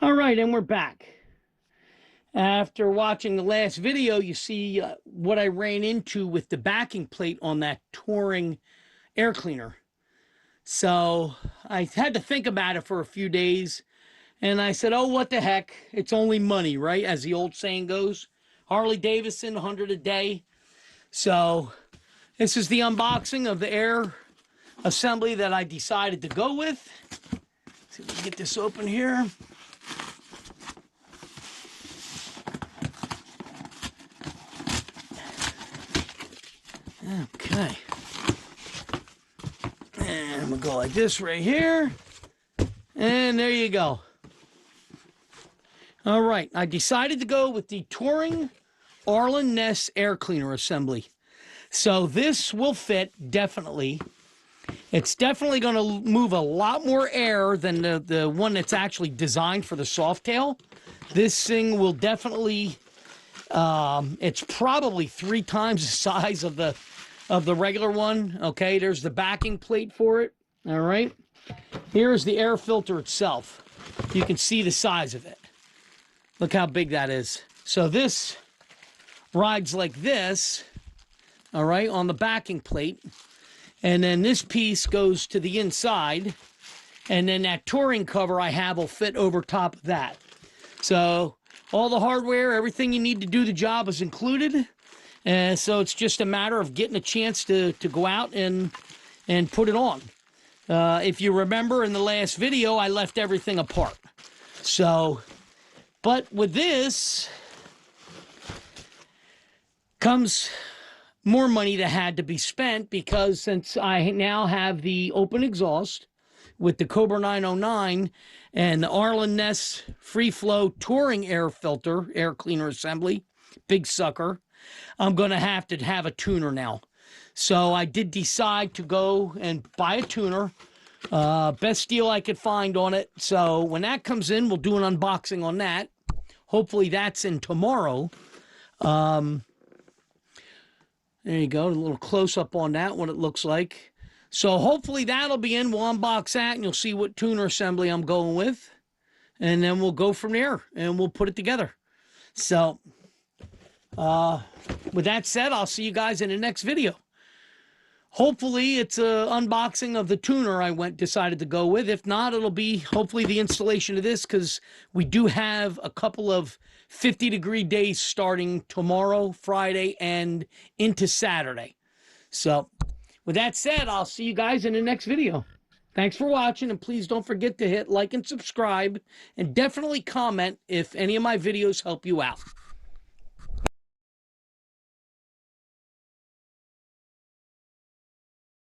All right, and we're back. After watching the last video, you see what I ran into with the backing plate on that touring air cleaner. So I had to think about it for a few days, and I said, oh, what the heck? It's only money, right? As the old saying goes. Harley Davidson, 100 a day. So this is the unboxing of the air assembly that I decided to go with. Let's see if we can get this open here. Okay. And I'm going to go like this right here. And there you go. All right. I decided to go with the touring Arlen Ness air cleaner assembly. So this will fit, definitely. It's definitely going to move a lot more air than the one that's actually designed for the softail. This thing will definitely, it's probably 3 times the size of the regular one. Okay, there's the backing plate for it. All right. Here's the air filter itself. You can see the size of it. Look how big that is. So this rides like this, all right, on the backing plate. And then this piece goes to the inside. And then that touring cover I have will fit over top of that. So all the hardware, everything you need to do the job is included. And so it's just a matter of getting a chance to go out and put it on. If you remember in the last video, I left everything apart. So, but with this comes more money that had to be spent, because since I now have the open exhaust with the Cobra 909 and the Arlen Ness free flow touring air filter, air cleaner assembly, big sucker, I'm going to have a tuner now. So I did decide to go and buy a tuner. Best deal I could find on it. So when that comes in, we'll do an unboxing on that. Hopefully that's in tomorrow. There you go, a little close-up on that, what it looks like. So hopefully that'll be in. We'll unbox that, and you'll see what tuner assembly I'm going with. And then we'll go from there, and we'll put it together. So, with that said, I'll see you guys in the next video. Hopefully it's an unboxing of the tuner I decided to go with. If not, it'll be hopefully the installation of this, because we do have a couple of 50-degree days starting tomorrow, Friday, and into Saturday. So with that said, I'll see you guys in the next video. Thanks for watching, and please don't forget to hit like and subscribe, and definitely comment if any of my videos help you out.